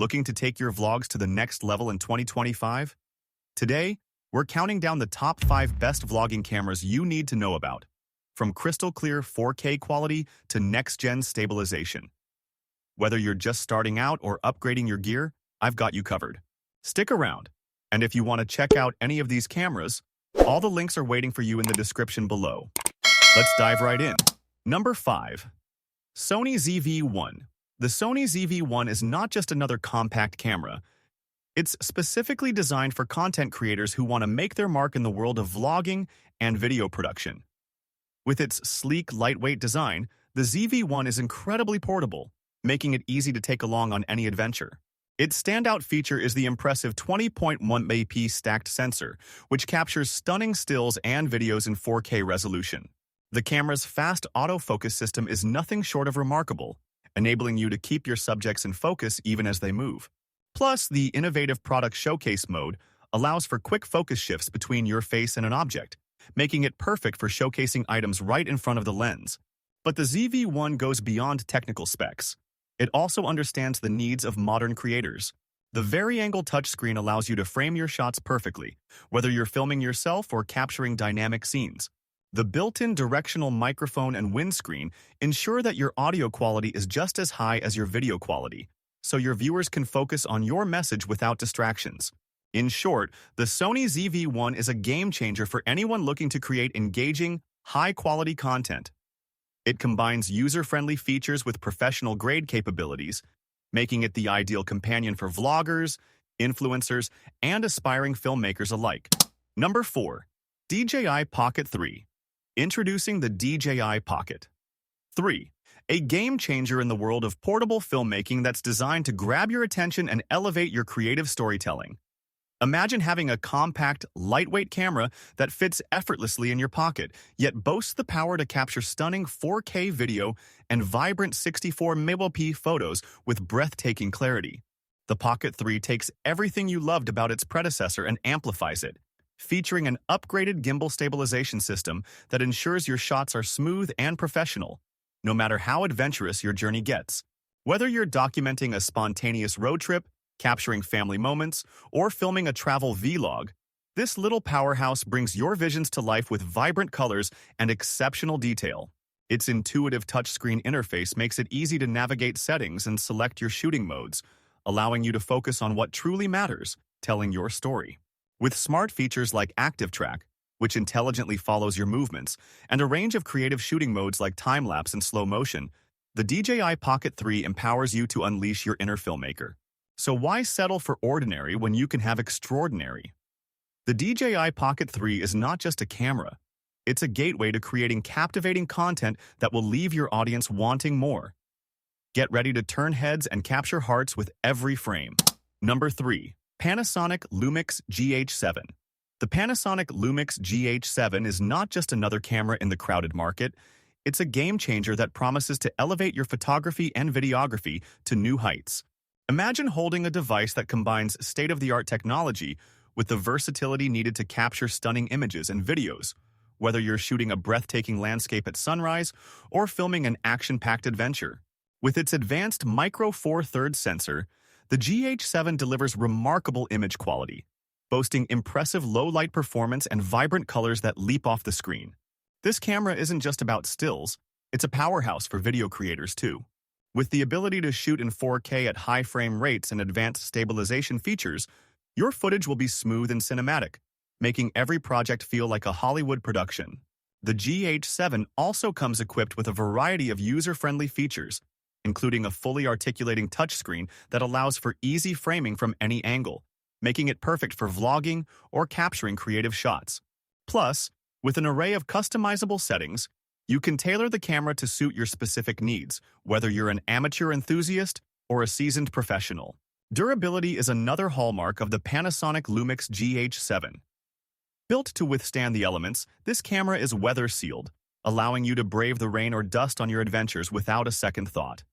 Looking to take your vlogs to the next level in 2025? Today, we're counting down the top 5 best vlogging cameras you need to know about, from crystal clear 4K quality to next-gen stabilization. Whether you're just starting out or upgrading your gear, I've got you covered. Stick around, and if you want to check out any of these cameras, all the links are waiting for you in the description below. Let's dive right in. Number 5. Sony ZV1. The Sony ZV1 is not just another compact camera. It's specifically designed for content creators who want to make their mark in the world of vlogging and video production. With its sleek, lightweight design, the ZV1 is incredibly portable, making it easy to take along on any adventure. Its standout feature is the impressive 20.1 MP stacked sensor, which captures stunning stills and videos in 4K resolution. The camera's fast autofocus system is nothing short of remarkable, enabling you to keep your subjects in focus even as they move. Plus, the innovative product showcase mode allows for quick focus shifts between your face and an object, making it perfect for showcasing items right in front of the lens. But the ZV1 goes beyond technical specs. It also understands the needs of modern creators. The vari-angle touchscreen allows you to frame your shots perfectly, whether you're filming yourself or capturing dynamic scenes. The built-in directional microphone and windscreen ensure that your audio quality is just as high as your video quality, so your viewers can focus on your message without distractions. In short, the Sony ZV1 is a game-changer for anyone looking to create engaging, high-quality content. It combines user-friendly features with professional-grade capabilities, making it the ideal companion for vloggers, influencers, and aspiring filmmakers alike. Number 4. DJI Pocket 3. Introducing the DJI Pocket 3, a game-changer in the world of portable filmmaking that's designed to grab your attention and elevate your creative storytelling. Imagine having a compact, lightweight camera that fits effortlessly in your pocket, yet boasts the power to capture stunning 4K video and vibrant 64 megapixel photos with breathtaking clarity. The Pocket 3 takes everything you loved about its predecessor and amplifies it, featuring an upgraded gimbal stabilization system that ensures your shots are smooth and professional, no matter how adventurous your journey gets. Whether you're documenting a spontaneous road trip, capturing family moments, or filming a travel vlog, this little powerhouse brings your visions to life with vibrant colors and exceptional detail. Its intuitive touchscreen interface makes it easy to navigate settings and select your shooting modes, allowing you to focus on what truly matters, telling your story. With smart features like Active Track, which intelligently follows your movements, and a range of creative shooting modes like time-lapse and slow motion, the DJI Pocket 3 empowers you to unleash your inner filmmaker. So why settle for ordinary when you can have extraordinary? The DJI Pocket 3 is not just a camera. It's a gateway to creating captivating content that will leave your audience wanting more. Get ready to turn heads and capture hearts with every frame. Number 3. Panasonic Lumix GH7. The Panasonic Lumix GH7 is not just another camera in the crowded market. It's a game-changer that promises to elevate your photography and videography to new heights. Imagine holding a device that combines state-of-the-art technology with the versatility needed to capture stunning images and videos, whether you're shooting a breathtaking landscape at sunrise or filming an action-packed adventure. With its advanced Micro Four Thirds sensor, the GH7 delivers remarkable image quality, boasting impressive low-light performance and vibrant colors that leap off the screen. This camera isn't just about stills, it's a powerhouse for video creators too. With the ability to shoot in 4K at high frame rates and advanced stabilization features, your footage will be smooth and cinematic, making every project feel like a Hollywood production. The GH7 also comes equipped with a variety of user-friendly features, including a fully articulating touchscreen that allows for easy framing from any angle, making it perfect for vlogging or capturing creative shots. Plus, with an array of customizable settings, you can tailor the camera to suit your specific needs, whether you're an amateur enthusiast or a seasoned professional. Durability is another hallmark of the Panasonic Lumix GH7. Built to withstand the elements, this camera is weather-sealed, allowing you to brave the rain or dust on your adventures without a second thought.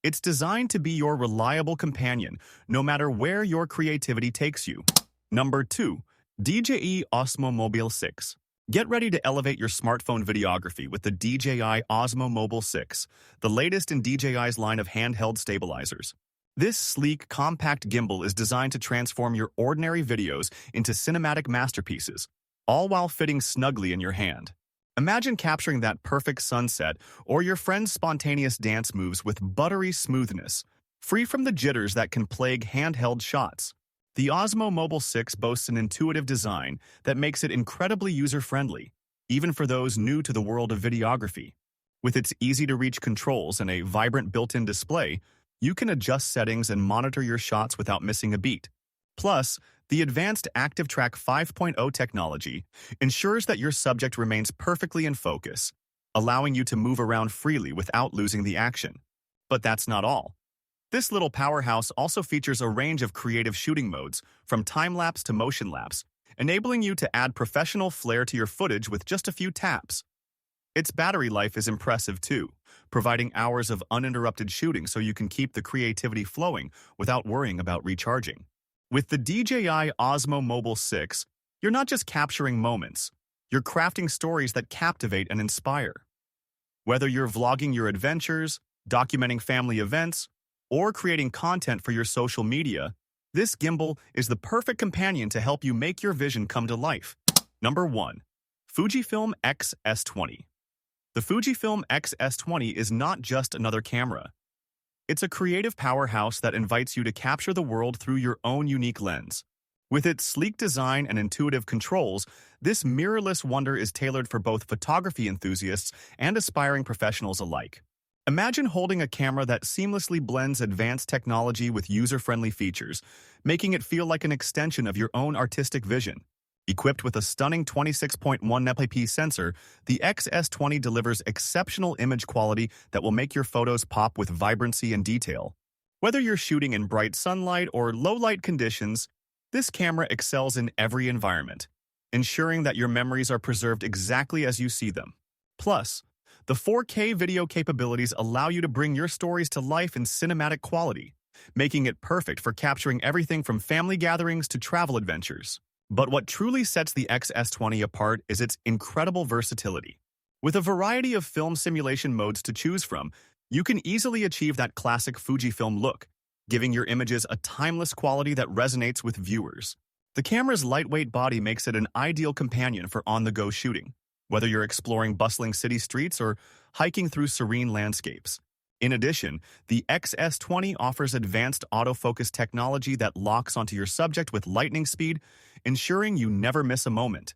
It's designed to be your reliable companion, no matter where your creativity takes you. Number 2. DJI Osmo Mobile 6. Get ready to elevate your smartphone videography with the DJI Osmo Mobile 6, the latest in DJI's line of handheld stabilizers. This sleek, compact gimbal is designed to transform your ordinary videos into cinematic masterpieces, all while fitting snugly in your hand. Imagine capturing that perfect sunset or your friend's spontaneous dance moves with buttery smoothness, free from the jitters that can plague handheld shots. The Osmo Mobile 6 boasts an intuitive design that makes it incredibly user-friendly, even for those new to the world of videography. With its easy-to-reach controls and a vibrant built-in display, you can adjust settings and monitor your shots without missing a beat. Plus, the advanced Active Track 5.0 technology ensures that your subject remains perfectly in focus, allowing you to move around freely without losing the action. But that's not all. This little powerhouse also features a range of creative shooting modes, from time-lapse to motion-lapse, enabling you to add professional flair to your footage with just a few taps. Its battery life is impressive too, providing hours of uninterrupted shooting so you can keep the creativity flowing without worrying about recharging. With the DJI Osmo Mobile 6, you're not just capturing moments, you're crafting stories that captivate and inspire. Whether you're vlogging your adventures, documenting family events, or creating content for your social media, this gimbal is the perfect companion to help you make your vision come to life. Number 1. Fujifilm XS20. The Fujifilm XS20 is not just another camera. It's a creative powerhouse that invites you to capture the world through your own unique lens. With its sleek design and intuitive controls, this mirrorless wonder is tailored for both photography enthusiasts and aspiring professionals alike. Imagine holding a camera that seamlessly blends advanced technology with user-friendly features, making it feel like an extension of your own artistic vision. Equipped with a stunning 26.1 megapixel sensor, the XS20 delivers exceptional image quality that will make your photos pop with vibrancy and detail. Whether you're shooting in bright sunlight or low-light conditions, this camera excels in every environment, ensuring that your memories are preserved exactly as you see them. Plus, the 4K video capabilities allow you to bring your stories to life in cinematic quality, making it perfect for capturing everything from family gatherings to travel adventures. But what truly sets the XS20 apart is its incredible versatility. With a variety of film simulation modes to choose from, you can easily achieve that classic Fujifilm look, giving your images a timeless quality that resonates with viewers. The camera's lightweight body makes it an ideal companion for on-the-go shooting, whether you're exploring bustling city streets or hiking through serene landscapes. In addition, the XS20 offers advanced autofocus technology that locks onto your subject with lightning speed, ensuring you never miss a moment.